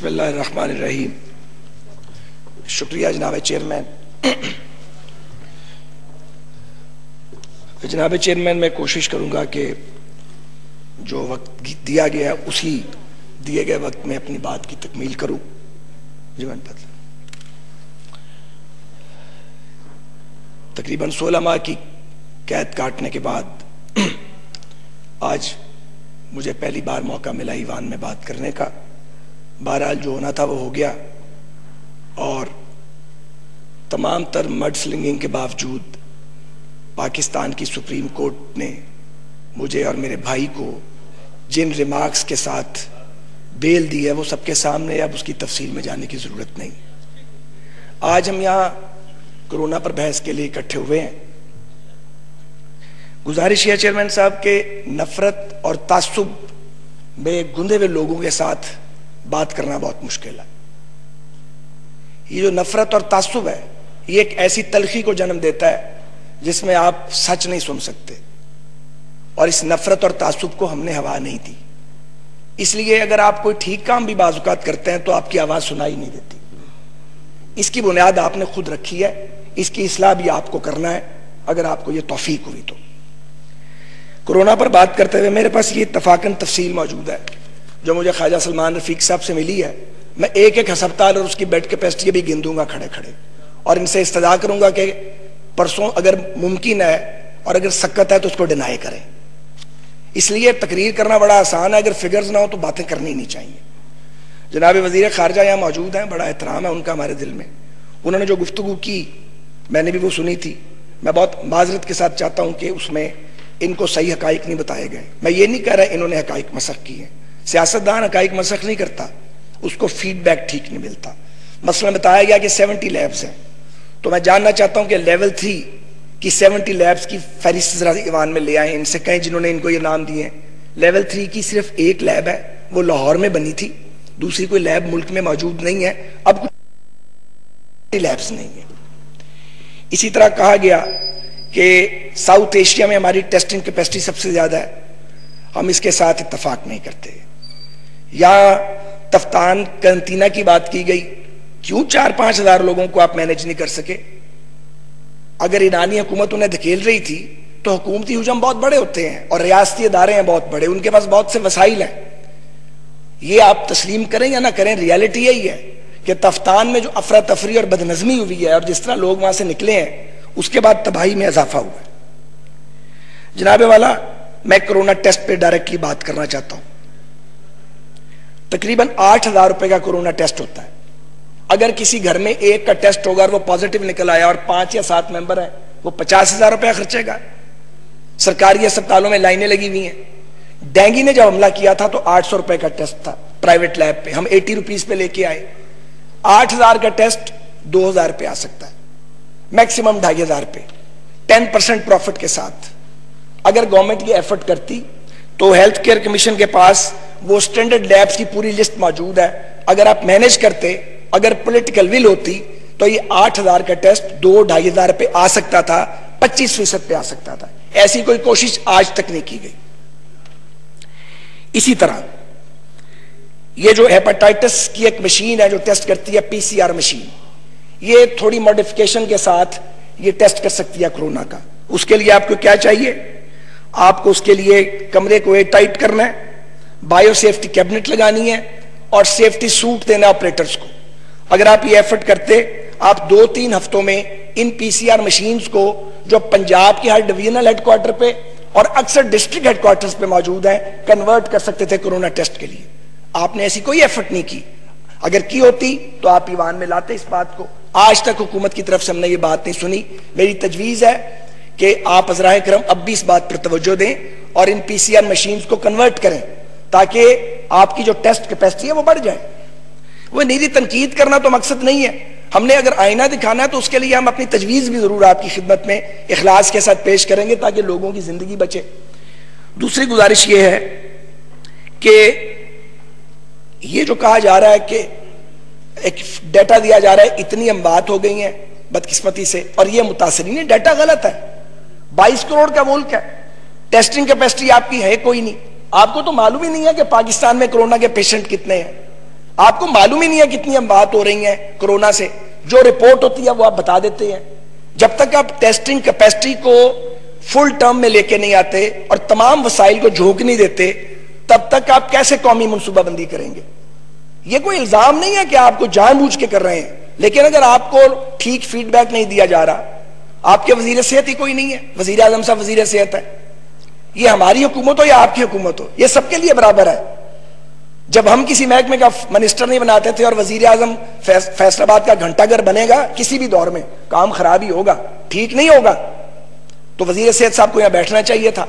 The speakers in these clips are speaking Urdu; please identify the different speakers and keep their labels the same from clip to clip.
Speaker 1: بسم اللہ الرحمن الرحیم. شکریہ جناب چیئرمین. جناب چیئرمین، میں کوشش کروں گا کہ جو وقت دیا گیا ہے اسی دیے گئے وقت میں اپنی بات کی تکمیل کروں. تقریباً 16 ماہ کی قید کاٹنے کے بعد آج مجھے پہلی بار موقع ملا ایوان میں بات کرنے کا. بہرحال جو ہونا تھا وہ ہو گیا، اور تمام تر مڈ سلنگنگ کے باوجود پاکستان کی سپریم کورٹ نے مجھے اور میرے بھائی کو جن ریمارکس کے ساتھ بیل دی ہے وہ سب کے سامنے، اب اس کی تفصیل میں جانے کی ضرورت نہیں. آج ہم یہاں کرونا پر بحث کے لیے اکٹھے ہوئے ہیں. گزارش ہے چیئرمین صاحب کہ نفرت اور تعصب میں گندے ہوئے لوگوں کے ساتھ بات کرنا بہت مشکل ہے. یہ جو نفرت اور تعصب ہے یہ ایک ایسی تلخی کو جنم دیتا ہے جس میں آپ سچ نہیں سن سکتے، اور اس نفرت اور تعصب کو ہم نے ہوا نہیں دی. اس لیے اگر آپ کوئی ٹھیک کام بھی بعض اوقات کرتے ہیں تو آپ کی آواز سنائی نہیں دیتی. اس کی بنیاد آپ نے خود رکھی ہے، اس کی اصلاح بھی آپ کو کرنا ہے اگر آپ کو یہ توفیق ہوئی تو. کورونا پر بات کرتے ہوئے میرے پاس یہ اتفاقاً تفصیل موجود ہے جو مجھے خواجہ سلمان رفیق صاحب سے ملی ہے. میں ایک ایک ہسپتال اور اس کی بیڈ کیپیسٹی بھی گن دوں گا کھڑے کھڑے، اور ان سے استدعا کروں گا کہ پرسوں اگر ممکن ہے اور اگر سکت ہے تو اس کو ڈینائی کریں. اس لیے تقریر کرنا بڑا آسان ہے، اگر فگرز نہ ہو تو باتیں کرنی نہیں چاہیے. جناب وزیر خارجہ یہاں موجود ہیں، بڑا احترام ہے ان کا ہمارے دل میں. انہوں نے جو گفتگو کی میں نے بھی وہ سنی تھی. میں بہت معذرت کے ساتھ چاہتا ہوں کہ اس میں ان کو صحیح حقائق نہیں بتائے گئے. میں یہ نہیں کہہ رہا انہوں نے حقائق مسخ کی ہیں، سیاستدان حقائق مسخ نہیں کرتا، اس کو فیڈ بیک ٹھیک نہیں ملتا. مثلا بتایا گیا کہ 70 لیبز ہیں، تو میں جاننا چاہتا ہوں کہ لیول 3 کی 70 لیبز کی فہرست ذرا ایوان میں لے آئیں. ان سے کہیں جنہوں نے ان کو یہ نام دیے ہیں. لیول 3 کی صرف ایک لیب ہے، وہ لاہور میں بنی تھی، دوسری کوئی لیب ملک میں موجود نہیں ہے. اب کچھ لیبز نہیں ہیں. اسی طرح کہا گیا کہ ساؤتھ ایشیا میں ہماری ٹیسٹنگ کیپیسٹی سب سے زیادہ ہے. ہم اس کے ساتھ اتفاق نہیں کرتے. یا تفتان قرنطینہ کی بات کی گئی، کیوں 4-5 ہزار لوگوں کو آپ مینج نہیں کر سکے؟ اگر ایرانی حکومت انہیں دھکیل رہی تھی تو حکومتی حجم بہت بڑے ہوتے ہیں اور ریاستی ادارے ہیں بہت بڑے، ان کے پاس بہت سے وسائل ہیں. یہ آپ تسلیم کریں یا نہ کریں، ریالٹی یہی ہے کہ تفتان میں جو افراتفری اور بدنظمی ہوئی ہے اور جس طرح لوگ وہاں سے نکلے ہیں اس کے بعد تباہی میں اضافہ ہوا ہے. جناب والا، میں کرونا ٹیسٹ پہ ڈائریکٹلی بات کرنا چاہتا ہوں. تقریباً 8,000 روپے کا کرونا ٹیسٹ ہوتا ہے. اگر کسی گھر میں ایک کا ٹیسٹ ہوگا اور وہ پازیٹیو نکل آیا اور 5 یا 7 ممبر ہیں، وہ 50,000 روپے خرچے گا. سرکاری اسپتالوں میں لائنیں لگی ہوئی ہیں. ڈینگی نے جب حملہ کیا تھا تو 800 روپے کا ٹیسٹ تھا پرائیویٹ لیب پہ، ہم 80 روپیز پہ لے کے آئے. 8,000 کا ٹیسٹ 2,000 پہ آ سکتا ہے، میکسیمم 2,500 پہ 10% پروفٹ کے ساتھ. اگر گورنمنٹ یہ ایفرٹ کرتی تو ہیلتھ کیئر کمیشن کے پاس وہ سٹینڈرڈ لیبز کی پوری لسٹ موجود ہے. اگر آپ مینج کرتے، اگر پولیٹیکل ول ہوتی تو یہ 8,000 کا ٹیسٹ 2,000-2,500 پہ آ سکتا تھا، 25% پہ آ سکتا تھا. ایسی کوئی کوشش آج تک نہیں کی گئی. اسی طرح یہ جو ہیپاٹائٹس کی ایک مشین ہے جو ٹیسٹ کرتی ہے، PCR مشین، یہ تھوڑی ماڈیفکیشن کے ساتھ یہ ٹیسٹ کر سکتی ہے کرونا کا. اس کے لیے آپ کو کیا چاہیے؟ آپ کو اس کے لیے کمرے کو ایئر ٹائٹ کرنا ہے، بایو سیفٹی کیبنٹ لگانی ہے اور سیفٹی سوٹ دینا آپریٹرز کو. اگر آپ یہ ایفرٹ کرتے، آپ 2-3 ہفتوں میں ان PCR مشینز کو جو پنجاب کی ہر ڈویژنل ہیڈ کوارٹر پہ اور اکثر ڈسٹرکٹ ہیڈ کوارٹرز پہ موجود ہیں کنورٹ کر سکتے تھے کرونا ٹیسٹ کے لیے. آپ نے ایسی کوئی ایفرٹ نہیں کی. اگر کی ہوتی تو آپ ایوان میں لاتے اس بات کو. آج تک حکومت کی طرف سے ہم نے یہ بات نہیں سنی. میری تجویز ہے کہ آپ حضرائے کرم اب بھی اس بات پر توجہ دیں اور ان PCR مشینز کو کنورٹ کریں تاکہ آپ کی جو ٹیسٹ کیپیسٹی ہے وہ بڑھ جائے. وہ نیری تنقید کرنا تو مقصد نہیں ہے. ہم نے اگر آئینہ دکھانا ہے تو اس کے لیے ہم اپنی تجویز بھی ضرور آپ کی خدمت میں اخلاص کے ساتھ پیش کریں گے تاکہ لوگوں کی زندگی بچے. دوسری گزارش یہ ہے کہ یہ جو کہا جا رہا ہے کہ ایک ڈیٹا دیا جا رہا ہے اتنی اموات ہو گئی ہیں بدقسمتی سے، اور یہ متاثرین ہے، ڈیٹا غلط ہے. 22 کروڑ کا ملک ہے، ٹیسٹنگ کیپیسٹی آپ کی ہے کوئی نہیں. آپ کو تو معلوم ہی نہیں ہے کہ پاکستان میں کرونا کے پیشنٹ کتنے ہیں. آپ کو معلوم ہی نہیں ہے کتنی اموات ہو رہی ہیں کورونا سے. جو رپورٹ ہوتی ہے وہ آپ بتا دیتے ہیں. جب تک آپ ٹیسٹنگ کیپیسٹی کو فل ٹرم میں لے کے نہیں آتے اور تمام وسائل کو جھونک نہیں دیتے, تب تک آپ کیسے قومی منصوبہ بندی کریں گے؟ یہ کوئی الزام نہیں ہے کہ آپ کو جان بوجھ کے کر رہے ہیں, لیکن اگر آپ کو ٹھیک فیڈ بیک نہیں دیا جا رہا, آپ کے وزیر صحت ہی کوئی نہیں ہے, وزیر اعظم صاحب وزیر صحت ہے, یہ ہماری حکومت ہو یا آپ کی حکومت ہو, یہ سب کے لیے برابر ہے. جب ہم کسی محکمے کا منسٹر نہیں بناتے تھے اور وزیر اعظم فیصل آباد کا گھنٹہ گھر بنے گا, کسی بھی دور میں کام خراب ہی ہوگا, ٹھیک نہیں ہوگا, تو وزیر صحت صاحب کو یہاں بیٹھنا چاہیے تھا.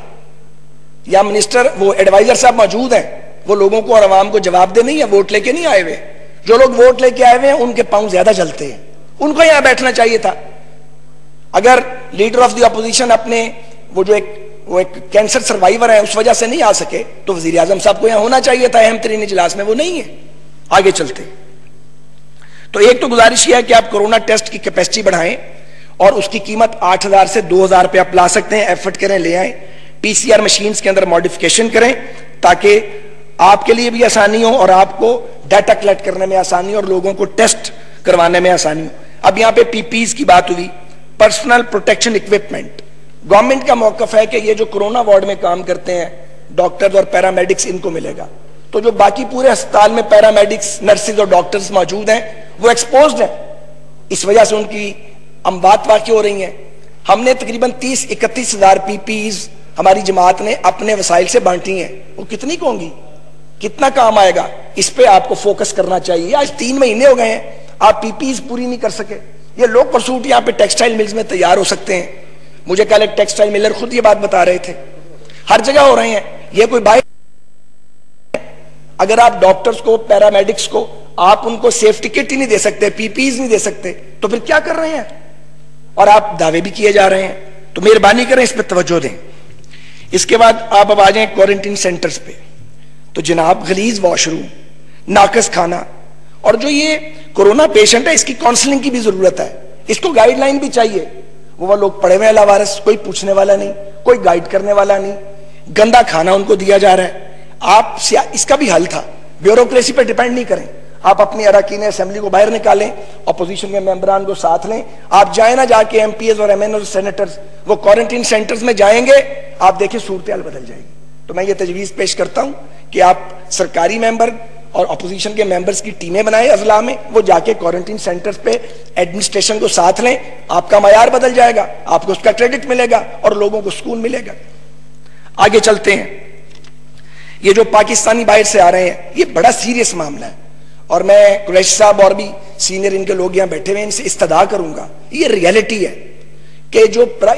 Speaker 1: یا منسٹر وہ ایڈوائزر صاحب موجود ہیں, وہ لوگوں کو اور عوام کو جواب دے نہیں ہے, ووٹ لے کے نہیں آئے ہوئے. جو لوگ ووٹ لے کے آئے ہوئے ہیں ان کے پاؤں زیادہ جلتے ہیں, ان کو یہاں بیٹھنا چاہیے تھا. اگر لیڈر آف دی اپوزیشن اپنے وہ ایک کینسر سروائیور ہے اس وجہ سے نہیں آ سکے, تو وزیر اعظم صاحب کو یہاں ہونا چاہیے تھا اہم ترین اجلاس میں, وہ نہیں ہے. آگے چلتے تو ایک تو گزارش یہ ہے کہ آپ کورونا ٹیسٹ کی کیپیسٹی بڑھائیں اور اس کی قیمت 8,000 سے 2,000 پہ آپ لا سکتے ہیں, ایفرٹ کریں, لے آئیں. پی سی آر مشینز کے اندر ماڈیفیکیشن کریں تاکہ آپ کے لیے بھی آسانی ہو اور آپ کو ڈیٹا کلیکٹ کرنے میں آسانی ہو اور لوگوں کو ٹیسٹ کروانے میں آسانی ہو. اب یہاں پہ پی پیز کی بات ہوئی, پرسنل پروٹیکشن اکوپمنٹ. گورنمنٹ کا موقف ہے کہ یہ جو کورونا وارڈ میں کام کرتے ہیں ڈاکٹرز اور پیرامیڈکس, ان کو ملے گا. تو جو باقی پورے ہسپتال میں پیرامیڈکس, نرسز اور ڈاکٹرز موجود ہیں وہ ایکسپوزڈ ہیں, اس وجہ سے ان کی اموات واقع ہو رہی ہیں. ہم نے تقریباً 30-31 ہزار پی پیز ہماری جماعت نے اپنے وسائل سے بانٹی ہیں. وہ کتنی کو ہوں گی, کتنا کام آئے گا, اس پہ آپ کو فوکس کرنا چاہیے. آج 3 مہینے ہو گئے ہیں, آپ پی پیز پوری نہیں کر سکے. یہ لوگ پرسوٹ یہاں پہ ٹیکسٹائل ملز میں تیار ہو سکتے ہیں. مجھے کل ایک ٹیکسٹائل ملر خود یہ بات بتا رہے تھے, ہر جگہ ہو رہے ہیں. یہ کوئی بائی, اگر آپ ڈاکٹرز کو, پیرامیڈکس کو, آپ ان کو سیفٹی کٹ ہی نہیں دے سکتے, پی پیز نہیں دے سکتے, تو پھر کیا کر رہے ہیں؟ اور آپ دعوے بھی کیے جا رہے ہیں. تو مہربانی کریں اس پہ توجہ دیں. اس کے بعد آپ اب آ جائیں کوارنٹین سینٹرز پہ. تو جناب غلیظ واش روم, ناقص کھانا, اور جو یہ کورونا پیشنٹ ہے اس کی کاؤنسلنگ کی بھی ضرورت ہے. اس کو گائیڈ لائن بھی چاہیے. وہ لوگ پڑے ہوئے لاوارث, کوئی پوچھنے والا نہیں, کوئی گائیڈ کرنے والا نہیں, گندا کھانا ان کو دیا جا رہا ہے. آپ اس کا بھی حل تھا, بیوروکریسی پہ ڈیپینڈ نہیں کریں. آپ اپنی اراکین اسمبلی کو باہر نکالیں, اپوزیشن کے ممبران کو ساتھ لیں, آپ جائیں نا جا کے ایم پی ایز اور ایم این اور سینیٹرز وہ کوارنٹین سینٹرز میں جائیں گے, آپ دیکھیں صورتحال بدل جائے گی. تو میں یہ تجویز پیش کرتا ہوں کہ آپ سرکاری ممبر اور اپوزیشن کے ممبرز کی ٹیمیں بنائیں اضلاع میں, وہ جا کے کوارنٹین سینٹرز پہ ایڈمنسٹریشن کو ساتھ لیں. آپ کا معیار بدل جائے گا, آپ کو اس کا کریڈٹ ملے گا اور لوگوں کو سکون ملے گا. آگے چلتے ہیں. یہ جو پاکستانی باہر سے آ رہے ہیں یہ بڑا سیریس معاملہ ہے, اور میں قریشی صاحب اور بھی سینئر ان کے لوگ یہاں بیٹھے ہوئے ان سے استدعا کروں گا. یہ ریئلٹی ہے کہ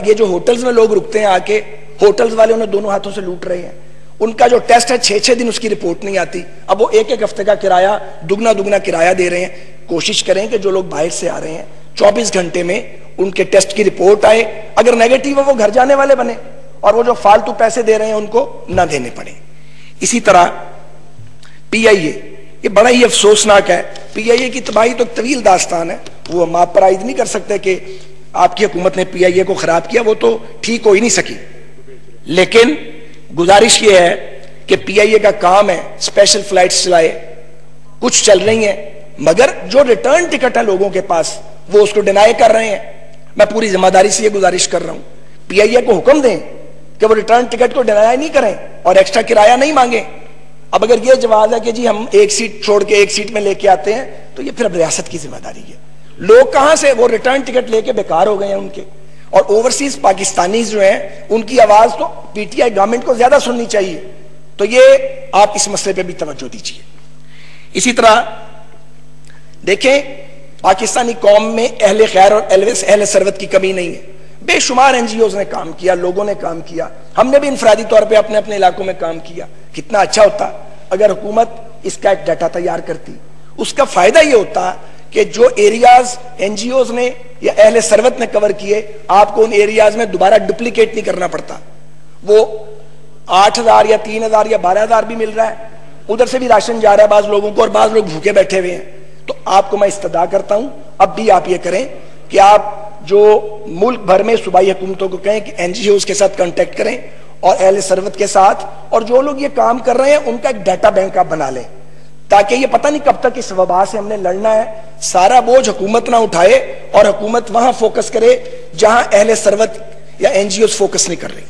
Speaker 1: یہ جو ہوٹلز میں لوگ رکتے ہیں آ کے, ہوٹلز والے انہیں دونوں ہاتھوں سے لوٹ رہے ہیں. ان کا جو ٹیسٹ ہے 6-6 دن اس کی رپورٹ نہیں آتی. اب وہ ایک ہفتے کا کرایہ دگنا کرایہ دے رہے ہیں. کوشش کریں کہ جو لوگ باہر سے آ رہے ہیں 24 گھنٹے میں ان کے ٹیسٹ کی رپورٹ آئے. اگر نیگیٹو ہے وہ گھر جانے والے بنے, اور وہ جو فالتو پیسے دے رہے ہیں ان کو نہ دینے پڑے. اسی طرح پی آئی اے, یہ بڑا ہی افسوسناک ہے. پی آئی اے کی تباہی تو طویل داستان ہے, وہ ہم آپ پر عائد نہیں کر سکتے کہ آپ کی حکومت نے پی آئی اے کو خراب کیا, وہ تو ٹھیک ہو ہی نہیں سکی. لیکن گزارش یہ ہے کہ پی آئی اے کا کام ہے اسپیشل فلائٹس چلائے, کچھ چل رہی ہیں, مگر جو ریٹرن ٹکٹ ہے لوگوں کے پاس وہ اس کو ڈینائی کر رہے ہیں. میں پوری ذمہ داری سے یہ گزارش کر رہا ہوں, پی آئی اے کو حکم دیں کہ وہ ریٹرن ٹکٹ کو ڈینائی نہیں کریں اور ایکسٹرا کرایہ نہیں مانگیں. اب اگر یہ جواز ہے کہ جی ہم ایک سیٹ چھوڑ کے ایک سیٹ میں لے کے آتے ہیں, تو یہ پھر اب ریاست کی ذمہ داری ہے. لوگ کہاں سے وہ ریٹرن ٹکٹ لے کے بیکار ہو گئے ہیں ان کے, اور اوورسیز پاکستانیز جو ہیں ان کی آواز تو پی ٹی آئی گورنمنٹ کو زیادہ سننی چاہیے. تو یہ آپ اس مسئلے پہ بھی توجہ دیجیے. اسی طرح دیکھیں پاکستانی قوم میں اہل خیر اور اہل ثروت کی کمی نہیں ہے. بے شمار این جی اوز نے کام کیا, لوگوں نے کام کیا, ہم نے بھی انفرادی طور پہ اپنے اپنے علاقوں میں کام کیا. کتنا اچھا ہوتا اگر حکومت اس کا ایک ڈیٹا تیار کرتی. اس کا فائدہ یہ ہوتا کہ جو ایریاز این جی اوز نے یا اہل ثروت نے کور کیے, آپ کو ان ایریاز میں دوبارہ ڈپلیکیٹ نہیں کرنا پڑتا. وہ 8,000 یا 3,000 یا 12,000 بھی مل رہا ہے, ادھر سے بھی راشن جا رہا ہے بعض لوگوں کو, اور بعض لوگ بھوکے بیٹھے ہوئے ہیں. تو آپ کو میں استدعا کرتا ہوں اب بھی آپ یہ کریں کہ آپ جو ملک بھر میں صوبائی حکومتوں کو کہیں کہ این جی اوز کے ساتھ کانٹیکٹ کریں اور اہل ثروت کے ساتھ, اور جو لوگ یہ کام کر رہے ہیں ان کا ایک ڈیٹا بینک آپ بنا لیں تاکہ یہ پتہ نہیں کب تک اس وبا سے ہم نے لڑنا ہے. سارا بوجھ حکومت نہ اٹھائے اور حکومت وہاں فوکس کرے جہاں اہل ثروت یا این جی اوز فوکس نہیں کر رہی.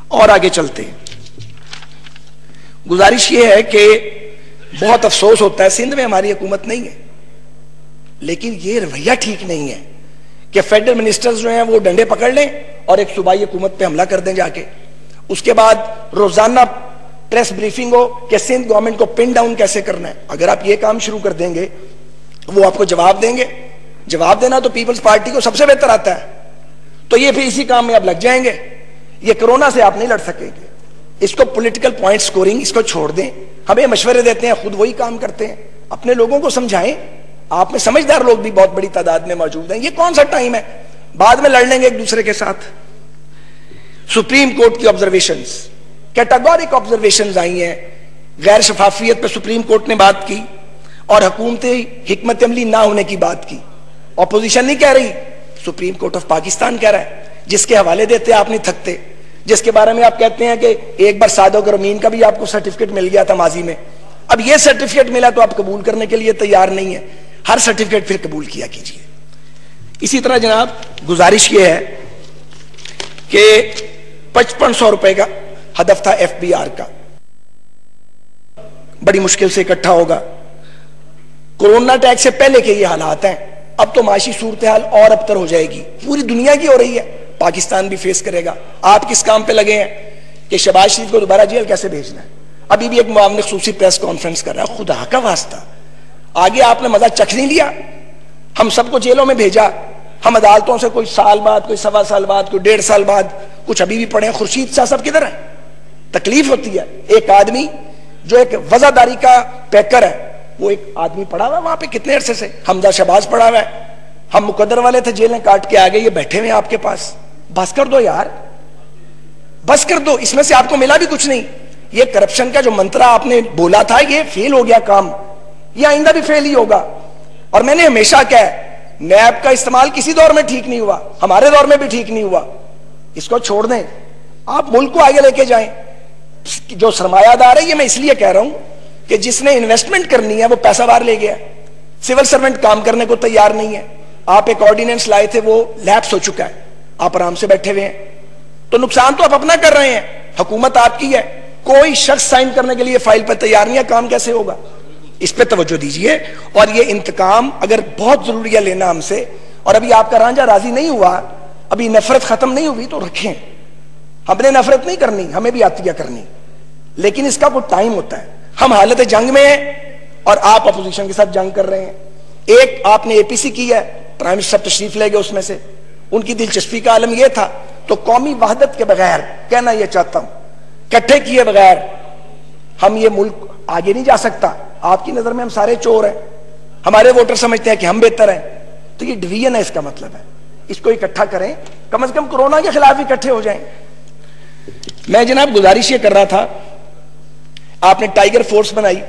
Speaker 1: اور آگے چلتے ہیں. گزارش یہ ہے کہ بہت افسوس ہوتا ہے سندھ میں ہماری حکومت نہیں ہے، لیکن یہ رویہ ٹھیک نہیں ہے کہ فیڈرل منسٹرز جو ہیں وہ ڈنڈے پکڑ لیں اور ایک صوبائی حکومت پہ حملہ کر دیں جا کے. اس کے بعد روزانہ پریس بریفنگ ہو کہ سندھ گورنمنٹ کو پن ڈاؤن کیسے کرنا ہے. اگر آپ یہ کام شروع کر دیں گے وہ آپ کو جواب دیں گے. جواب دینا تو پیپلز پارٹی کو سب سے بہتر آتا ہے، تو یہ پھر اسی کام میں آپ لگ جائیں گے. یہ کرونا سے آپ نہیں لڑ سکیں گے. اس کو پولیٹیکل پوائنٹ سکورنگ اس کو چھوڑ دیں. ہمیں مشورے دیتے ہیں، خود وہی کام کرتے ہیں. اپنے لوگوں کو سمجھائیں. آپ میں سمجھدار لوگ بھی بہت بڑی تعداد میں موجود ہیں. یہ کون سا ٹائم ہے بعد میں لڑ لیں گے ایک دوسرے کے ساتھ. سپریم کورٹ کی آبزرویشنز، کیٹاگورک آبزرویشنز آئی ہیں. غیر شفافیت پہ سپریم کورٹ نے بات کی اور حکومتی حکمت عملی نہ ہونے کی بات کی. اپوزیشن نہیں کہہ رہی، سپریم کورٹ آف پاکستان کہہ رہا ہے. جس کے حوالے دیتے آپ نہیں تھکتے، جس کے بارے میں آپ کہتے ہیں کہ ایک بار صادق رمین کا بھی آپ کو سرٹیفکیٹ مل گیا تھا ماضی میں، اب یہ سرٹیفکیٹ ملا تو آپ قبول کرنے کے لیے تیار نہیں ہے. ہر سرٹیفکیٹ پھر قبول کیا کیجیے. اسی طرح جناب گزارش یہ ہے کہ 5500 روپے کا ہدف تھا ایف بی آر کا، بڑی مشکل سے اکٹھا ہوگا. کورونا ٹیکس سے پہلے کے یہ حالات ہیں. اب تو معاشی صورتحال اور ابتر ہو جائے گی، پوری دنیا کی ہو رہی ہے، پاکستان بھی فیس کرے گا. آپ کس کام پہ لگے ہیں کہ شہباز شریف کو دوبارہ جیل کیسے بھیجنا ہے؟ ابھی بھی ایک معاون خصوصی پریس کانفرنس کر رہا ہے. خدا کا واسطہ، آگے آپ نے مزہ چکھ نہیں لیا؟ ہم سب کو جیلوں میں بھیجا. ہم عدالتوں سے کوئی سال بعد، کوئی 1.25 سال بعد، کوئی 1.5 سال بعد، کچھ ابھی بھی پڑے ہیں. خورشید شاہ صاحب کدھر ہیں؟ تکلیف ہوتی ہے. ایک آدمی جو ایک وزاداری کا پیکر ہے، وہ ایک آدمی پڑا ہوا ہے وہاں پہ کتنے عرصے سے. حمزہ شہباز پڑا ہوا ہے. ہم مقدر والے تھے، جیلیں کاٹ کے آگے، یہ بیٹھے ہوئے آپ کے پاس. بس کر دو یار، بس کر دو. اس میں سے آپ کو ملا بھی کچھ نہیں. یہ کرپشن کا جو منترا آپ نے بولا تھا یہ فیل ہو گیا کام، یہ آئندہ بھی فیل ہی ہوگا. اور میں نے ہمیشہ کہا ہے نیب کا استعمال کسی دور میں ٹھیک نہیں ہوا، ہمارے دور میں بھی ٹھیک نہیں ہوا. اس کو چھوڑ دیں، آپ ملک کو آگے لے کے جائیں. جو سرمایہ دار ہے، یہ میں اس لیے کہہ رہا ہوں کہ جس نے انویسٹمنٹ کرنی ہے وہ پیسہ بار لے گیا. سول سرونٹ کام کرنے کو تیار نہیں ہے. آپ ایک آرڈیننس لائے تھے، وہ لیپس ہو چکا ہے، آپ آرام سے بیٹھے ہوئے ہیں. تو نقصان تو آپ اپنا کر رہے ہیں. حکومت آپ کی ہے، کوئی شخص سائن کرنے کے لیے فائل پر تیار نہیں ہے. کام کیسے ہوگا؟ اس پہ توجہ دیجئے. اور یہ انتقام اگر بہت ضروری ہے لینا ہم سے، اور ابھی آپ کا رانجھا راضی نہیں ہوا، ابھی نفرت ختم نہیں ہوئی، تو رکھیں. ہم نے نفرت نہیں کرنی، ہمیں بھی آتی ہے کرنی، لیکن اس کا کوئی ٹائم ہوتا ہے. ہم حالت جنگ میں ہیں اور آپ اپوزیشن کے ساتھ جنگ کر رہے ہیں. ایک آپ نے اے پی سی کی ہے، پرائم منسٹر صاحب تشریف لے گئے اس میں سے. ان کی دلچسپی کا عالم یہ تھا. تو قومی وحدت کے بغیر، کہنا یہ چاہتا ہوں، کٹھے کیے بغیر ہم یہ ملک آگے نہیں جا سکتا. آپ کی نظر میں ہم سارے چور ہیں، ہمارے ووٹر سمجھتے ہیں کہ ہم بہتر ہیں. تو یہ ڈویژن ہے، اس کا مطلب ہے اس کو اکٹھا کریں. کم از کم کورونا کے خلاف اکٹھے ہو جائیں. میں جناب گزارش یہ کر رہا تھا، آپ نے ٹائیگر فورس بنائی،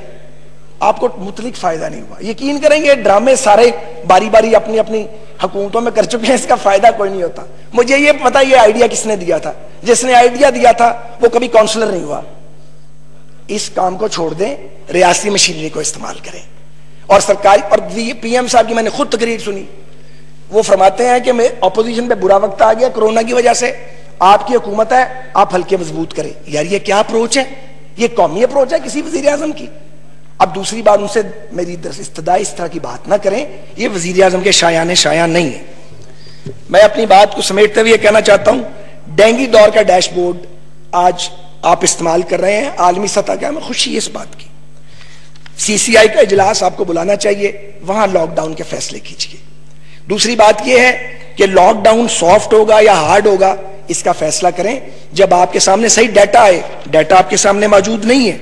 Speaker 1: آپ کو مطلق فائدہ نہیں ہوا. یقین کریں گے ڈرامے سارے باری باری اپنی اپنی حکومتوں میں کر چکے ہیں، اس کا فائدہ کوئی نہیں ہوتا. مجھے یہ پتا یہ آئیڈیا کس نے دیا تھا. جس نے آئیڈیا دیا تھا وہ کبھی کونسلر نہیں ہوا. اس کام کو چھوڑ دیں، ریاستی مشینری کو استعمال کریں. اور سرکاری اور پی ایم صاحب کی میں نے خود تقریر سنی، وہ فرماتے ہیں کہ میں اپوزیشن پہ برا وقت آ گیا کورونا کی وجہ سے، آپ کی حکومت ہے، آپ ہلکے مضبوط کریں. یار یہ کیا اپروچ ہے؟ یہ قومی اپروچ ہے کسی وزیر اعظم کی؟ اب دوسری بار ان سے میری استدعاء اس طرح کی بات نہ کریں، یہ وزیر اعظم کے شایان نہیں ہے. میں اپنی بات کو سمیٹتے ہوئے کہنا چاہتا ہوں، ڈینگی دور کا ڈیش بورڈ آج آپ استعمال کر رہے ہیں عالمی سطح کا. میں خوشی ہے اس بات کی. سی سی آئی کا اجلاس آپ کو بلانا چاہیے، وہاں لاک ڈاؤن کے فیصلے کیجیے. دوسری بات یہ ہے کہ لاک ڈاؤن سافٹ ہوگا یا ہارڈ ہوگا، اس کا فیصلہ کریں جب آپ کے سامنے صحیح ڈیٹا آئے. ڈیٹا آپ کے سامنے موجود نہیں ہے.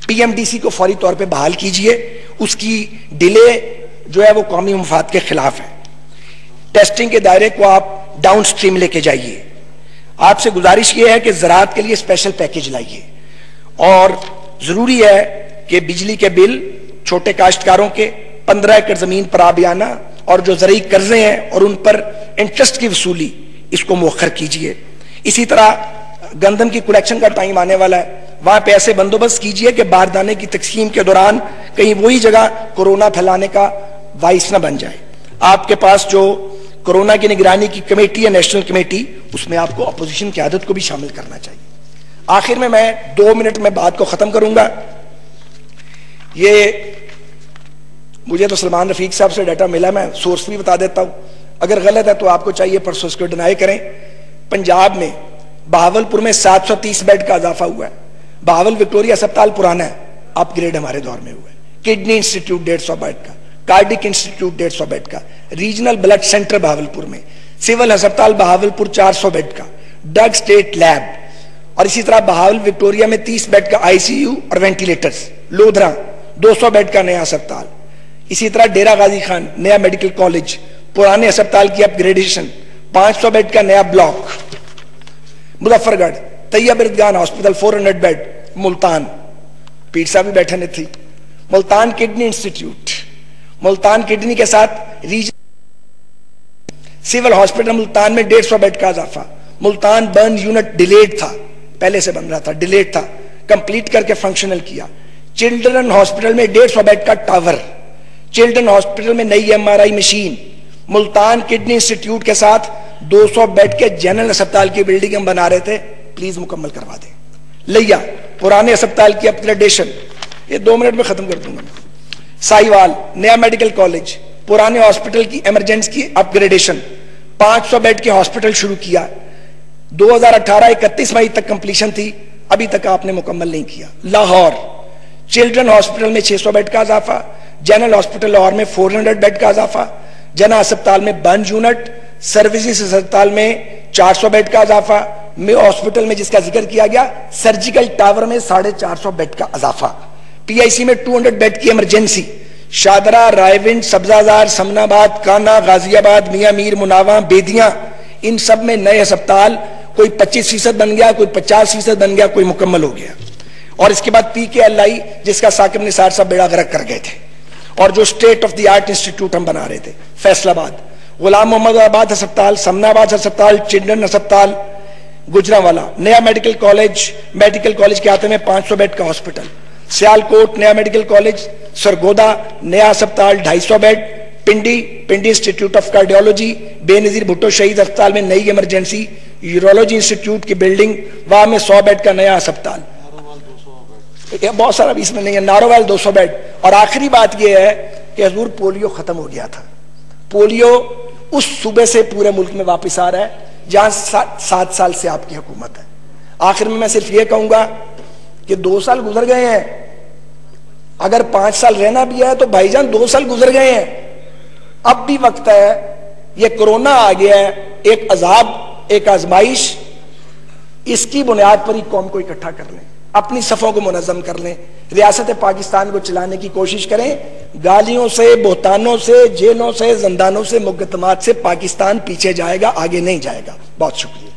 Speaker 1: پی ایم ڈی سی کو فوری طور پہ بحال کیجیے. اس کی ڈیلے جو ہے وہ قومی مفاد کے خلاف ہے. ٹیسٹنگ کے دائرے کو آپ ڈاؤن سٹریم لے کے جائیے. آپ سے گزارش یہ ہے کہ زراعت کے لیے اسپیشل پیکج لائیے. اور ضروری ہے کہ بجلی کے بل چھوٹے کاشتکاروں کے 15 ایکڑ زمین پر آبیانہ اور جو زرعی قرضے ہیں اور ان پر انٹرسٹ کی وصولی، اس کو مؤخر کیجیے. اسی طرح گندم کی کلیکشن کا ٹائم آنے والا ہے، وہاں پہ ایسے بندوبست کیجئے کہ باردانے کی تقسیم کے دوران کہیں وہی جگہ کورونا پھیلانے کا باعث نہ بن جائے. آپ کے پاس جو کورونا کی نگرانی کی کمیٹی ہے نیشنل کمیٹی, اس میں آپ کو اپوزیشن قیادت کو بھی شامل کرنا چاہیے. آخر میں 2 منٹ میں بات کو ختم کروں گا. یہ مجھے تو سلمان رفیق صاحب سے ڈیٹا ملا, میں سورس بھی بتا دیتا ہوں, اگر غلط ہے تو آپ کو چاہیے پرسوں اس کو ڈینائی کریں. پنجاب میں بہاولپور میں 730 بیڈ کا اضافہ ہوا ہے. بہاول وکٹوریا اسپتال پرانا ہے, اپ گریڈ ہمارے دور میں ہوا ہے. کڈنی انسٹیٹیوٹ 150 بیڈ کا, کارڈک انسٹیٹیوٹ 150 بیڈ کا, ریجنل بلڈ سینٹر بہاولپور میں, سول ہسپتال بہاولپور 400 بیڈ کا, ڈگ اسٹیٹ لیب, اور اسی طرح بہاول وکٹوریا میں 30 بیڈ کا آئی سی یو اور وینٹیلیٹرز. لودھرا 200 بیڈ کا نیا ہسپتال. اسی طرح ڈیرہ غازی خان نیا میڈیکل کالج, پرانے ہسپتال کی اپ گریڈیشن, 500 بیڈ کا نیا block. Muzaffargarh Tayyip Erdogan hospital 400 bed. Multan پیر صاحب بھی بیٹھے تھی. Multan kidney institute, Multan kidney کے ساتھ سول ہاسپٹل ملتان میں 150 بیڈ کا اضافہ. ملتان برن یونٹ ڈیلیڈ تھا, پہلے سے بن رہا تھا, ڈیلیڈ تھا, کمپلیٹ کر کے فنکشنل کیا. چلڈرن ہاسپٹل میں 150 بیڈ کا ٹاور. چلڈرن ہاسپٹل میں نئی MRI machine. Multan kidney institute کے ساتھ 200 بیڈ کے جنرل اسپتال کی بلڈنگ ہم بنا رہے تھے, پلیز مکمل کروا دیں. لیا پرانے اسپتال کی اپ گریڈیشن, یہ 2 منٹ میں ختم کر دوں گا. ساہیوال نیا میڈیکل کالج, پرانے ہاسپٹل کی ایمرجنسی کی اپ گریڈیشن, 500 بیڈ کے ہاسپٹل شروع کیا. 2018 31 مئی تک کمپلیشن تھی, ابھی تک آپ نے مکمل نہیں کیا. لاہور چلڈرن ہاسپٹل میں 600 بیڈ کا اضافہ, جنرل ہاسپٹل لاہور میں 400 بیڈ کا اضافہ, جنا اسپتال میں برن یونٹ, سروسز اسپتال میں 400 بیڈ کا اضافہ, میں ہاسپٹل میں جس کا ذکر کیا گیا سرجیکل ٹاور میں 450 بیڈ کا اضافہ. پی آئی سی میں 200 بیڈ کی ایمرجنسی. شادرہ, رائے ونڈ, سبزہ سمن آباد, کانا, غازی آباد, میاں میر, مناواں, بیدیاں, ان سب میں نئے اسپتال, کوئی 25% بن گیا, کوئی 50% بن گیا, کوئی مکمل ہو گیا. اور اس کے بعد PKLI جس کا ثاقب نثار صاحب بیڑا غرق کر گئے تھے, اور جو state of the art institute ہم بنا رہے تھے. فیصل آباد غلام محمد آباد ہسپتال, سمن آباد ہسپتال, چلڈرن ہسپتال گجرانوالا, نیا میڈیکل کالج کے آتے میں 500 بیڈ کا ہاسپٹل. سیالکوٹ نیا میڈیکل کالج, سرگودا نیا ہسپتال 250 bed. Pindi institute of cardiology, Benazir Bhutto Shaheed ہسپتال میں نئی ایمرجنسی. یورولوجی انسٹیٹیوٹ کی بلڈنگ, وہاں میں 100 بیڈ کا نیا ہسپتال. بہت سارا بھی اس میں نہیں ہے. ناروویل 200 بیڈ. اور آخری بات یہ ہے کہ حضور پولیو ختم ہو گیا تھا. پولیو اس صوبے سے پورے ملک میں واپس آ رہا ہے جہاں 7 سال سے آپ کی حکومت ہے. آخر میں صرف یہ کہوں گا کہ 2 سال گزر گئے ہیں, اگر 5 سال رہنا بھی ہے تو بھائی جان 2 سال گزر گئے ہیں, اب بھی وقت ہے. یہ کورونا آ گیا ہے, ایک عذاب, ایک آزمائش, اس کی بنیاد پر ہی قوم کو اکٹھا کر لیں, اپنی صفوں کو منظم کر لیں, ریاست پاکستان کو چلانے کی کوشش کریں. گالیوں سے, بہتانوں سے, جیلوں سے, زندانوں سے, مقدمات سے پاکستان پیچھے جائے گا, آگے نہیں جائے گا. بہت شکریہ.